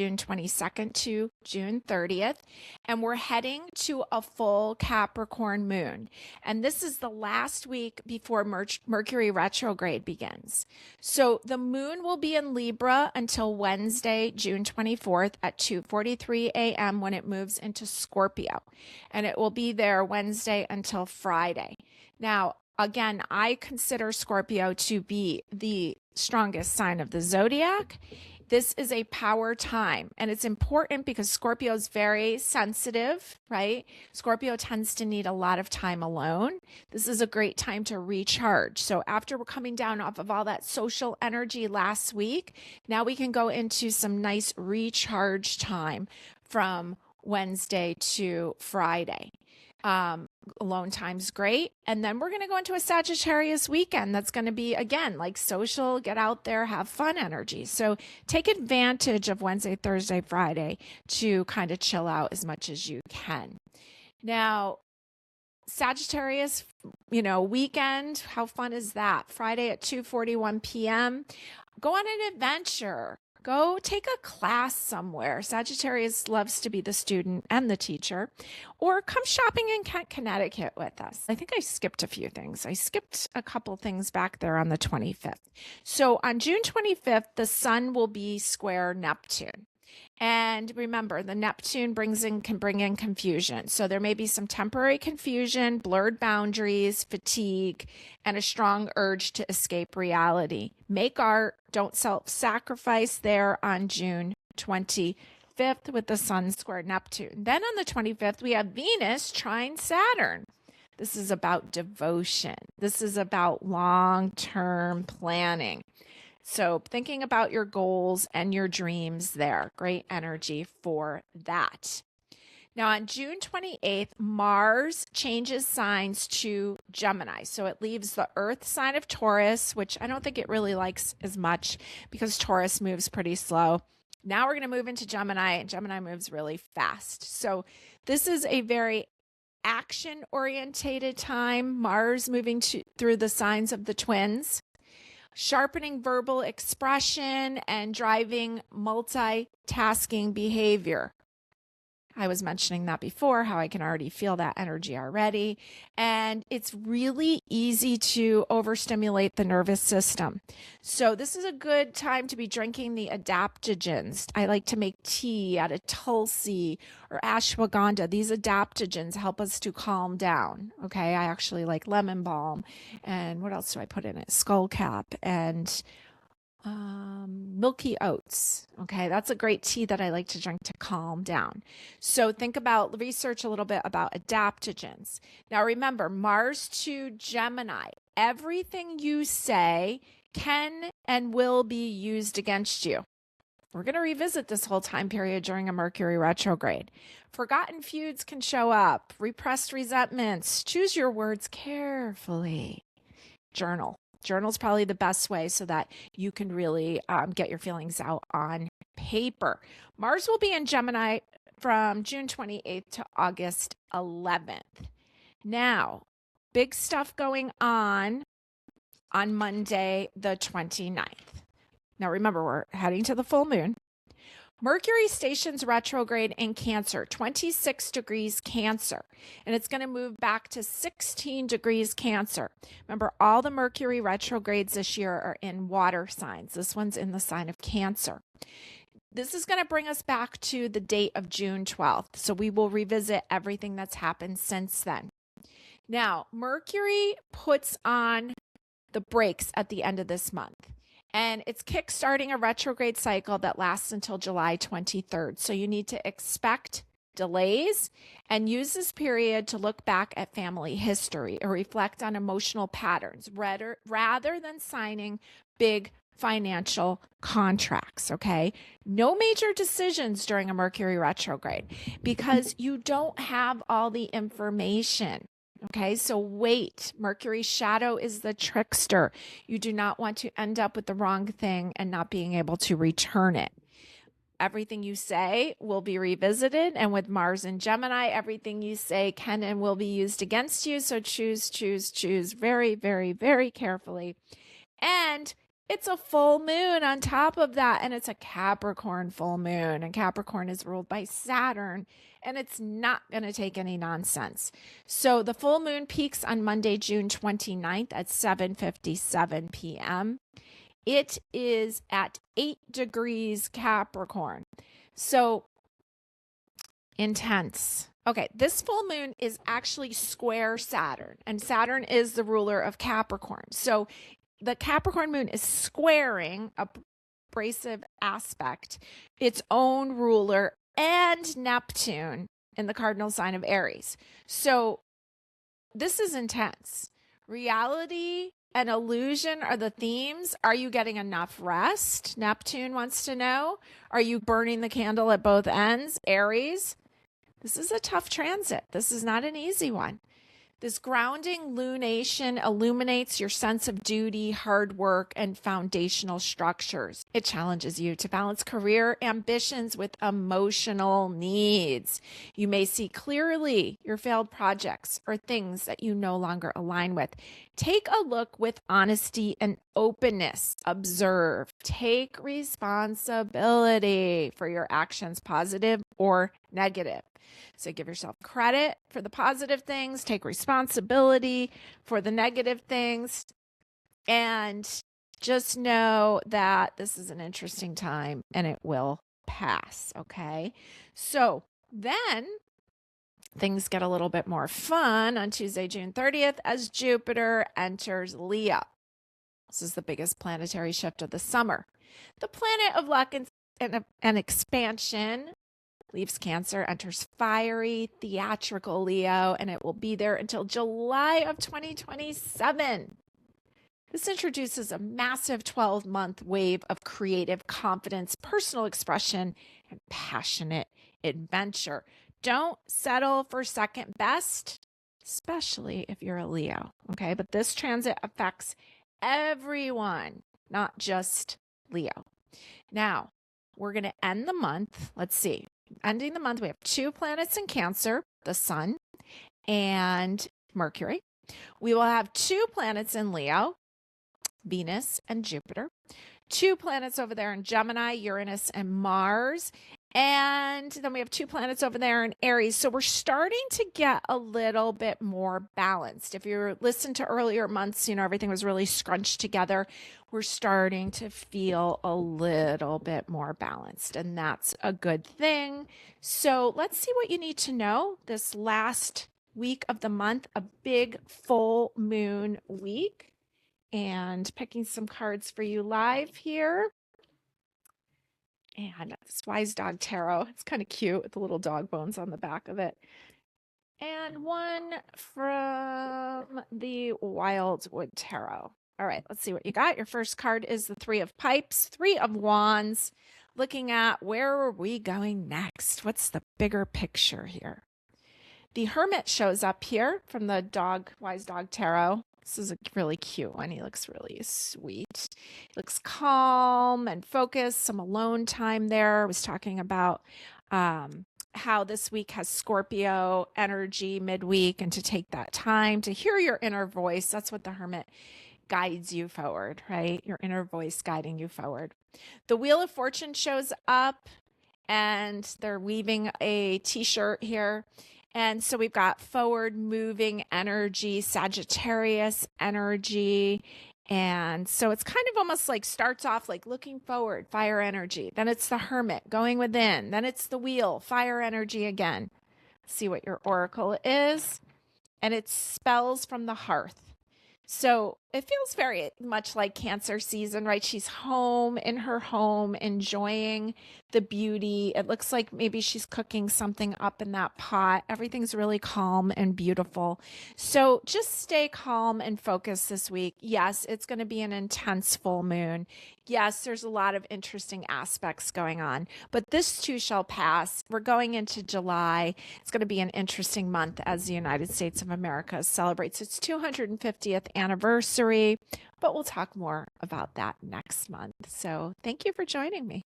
June 22nd to June 30th, and we're heading to a full Capricorn moon. And this is the last week before Mercury retrograde begins. So the moon will be in Libra until Wednesday, June 24th at 2:43 a.m. when it moves into Scorpio. And it will be there Wednesday until Friday. Now, again, I consider Scorpio to be the strongest sign of the zodiac. This is a power time, and it's important because Scorpio is very sensitive, right? Scorpio tends to need a lot of time alone. This is a great time to recharge. So after we're coming down off of all that social energy last week, now we can go into some nice recharge time from Wednesday to Friday. Alone time's great. And then we're going to go into a Sagittarius weekend. That's going to be, again, like social, get out there, have fun energy. So take advantage of Wednesday, Thursday, Friday to kind of chill out as much as you can. Now, Sagittarius, weekend, how fun is that? Friday at 2:41 p.m. Go on an adventure. Go take a class somewhere. Sagittarius loves to be the student and the teacher. Or come shopping in Connecticut with us. I think I skipped a few things. I skipped a couple things back there on the 25th. So on June 25th, the sun will be square Neptune. And remember, the Neptune can bring in confusion. So there may be some temporary confusion, blurred boundaries, fatigue, and a strong urge to escape reality. Make art, don't self-sacrifice there on June 25th with the sun square Neptune. Then on the 25th, we have Venus trine Saturn. This is about devotion. This is about long-term planning. So thinking about your goals and your dreams there, great energy for that. Now on June 28th, Mars changes signs to Gemini. So it leaves the Earth sign of Taurus, which I don't think it really likes as much because Taurus moves pretty slow. Now we're going to move into Gemini, and Gemini moves really fast. So this is a very action-orientated time. Mars moving through the signs of the twins. Sharpening verbal expression and driving multitasking behavior. I was mentioning that before, how I can already feel that energy already. And it's really easy to overstimulate the nervous system. So this is a good time to be drinking the adaptogens. I like to make tea out of tulsi or ashwagandha. These adaptogens help us to calm down. Okay, I actually like lemon balm. And what else do I put in it? Skullcap and milky oats. Okay, that's a great tea that I like to drink to calm down. So research a little bit about adaptogens. Now remember, Mars to Gemini. Everything you say can and will be used against you. We're going to revisit this whole time period during a Mercury retrograde. Forgotten feuds can show up, repressed resentments. Choose your words carefully. Journal. Journal's probably the best way so that you can really get your feelings out on paper. Mars will be in Gemini from June 28th to August 11th. Now, big stuff going on Monday, the 29th. Now, remember, we're heading to the full moon. Mercury stations retrograde in Cancer, 26 degrees Cancer, and it's going to move back to 16 degrees Cancer. Remember, all the Mercury retrogrades this year are in water signs. This one's in the sign of Cancer. This is going to bring us back to the date of June 12th, so we will revisit everything that's happened since then. Now, Mercury puts on the brakes at the end of this month. And it's kickstarting a retrograde cycle that lasts until July 23rd. So you need to expect delays and use this period to look back at family history or reflect on emotional patterns rather than signing big financial contracts, okay? No major decisions during a Mercury retrograde because you don't have all the information. Okay, so wait. Mercury's shadow is the trickster. You do not want to end up with the wrong thing and not being able to return it. Everything you say will be revisited. And with Mars and Gemini, everything you say can and will be used against you. So choose very, very, very carefully. And It's a full moon on top of that, and it's a Capricorn full moon, and Capricorn is ruled by Saturn, and it's not going to take any nonsense. So the full moon peaks on Monday, June 29th at 7:57 p.m. It is at 8 degrees Capricorn. So intense. Okay, this full moon is actually square Saturn, and Saturn is the ruler of Capricorn. So the Capricorn moon is squaring a abrasive aspect, its own ruler, and Neptune in the cardinal sign of Aries. So this is intense. Reality and illusion are the themes. Are you getting enough rest? Neptune wants to know. Are you burning the candle at both ends? Aries. This is a tough transit. This is not an easy one. This grounding lunation illuminates your sense of duty, hard work, and foundational structures. It challenges you to balance career ambitions with emotional needs. You may see clearly your failed projects or things that you no longer align with. Take a look with honesty and openness. Observe. Take responsibility for your actions, positive or negative. So give yourself credit for the positive things, take responsibility for the negative things, and just know that this is an interesting time and it will pass, okay? So then things get a little bit more fun on Tuesday, June 30th, as Jupiter enters Leo. This is the biggest planetary shift of the summer. The planet of luck and expansion leaves Cancer, enters fiery, theatrical Leo, and it will be there until July of 2027. This introduces a massive 12-month wave of creative confidence, personal expression, and passionate adventure. Don't settle for second best, especially if you're a Leo, okay? But this transit affects everyone, not just Leo. Now, we're going to end the month. Let's see. Ending the month, we have 2 planets in Cancer, the Sun and Mercury. We will have 2 planets in Leo, Venus and Jupiter. 2 planets over there in Gemini, Uranus and Mars. And then we have 2 planets over there in Aries. So we're starting to get a little bit more balanced. If you listened to earlier months, everything was really scrunched together. We're starting to feel a little bit more balanced, and that's a good thing. So let's see what you need to know this last week of the month, a big full moon week, and picking some cards for you live here. And this Wise Dog Tarot. It's kind of cute with the little dog bones on the back of it. And one from the Wildwood Tarot. All right, let's see what you got. Your first card is the 3 of Pipes, 3 of Wands, looking at where are we going next? What's the bigger picture here? The Hermit shows up here from the Wise Dog Tarot. This is a really cute one. He looks really sweet. He looks calm and focused, some alone time there. I was talking about how this week has Scorpio energy midweek, and to take that time to hear your inner voice. That's what the Hermit guides you forward, right? Your inner voice guiding you forward. The Wheel of Fortune shows up, and they're weaving a t-shirt here. And so we've got forward moving energy, Sagittarius energy. And so it's kind of almost like starts off like looking forward, fire energy. Then it's the Hermit going within. Then it's the Wheel, fire energy again. See what your oracle is. And it's spells from the hearth. So it feels very much like Cancer season, right? She's home in her home, enjoying the beauty. It looks like maybe she's cooking something up in that pot. Everything's really calm and beautiful. So just stay calm and focused this week. Yes, it's going to be an intense full moon. Yes, there's a lot of interesting aspects going on, but this too shall pass. We're going into July. It's going to be an interesting month as the United States of America celebrates its 250th anniversary, but we'll talk more about that next month. So thank you for joining me.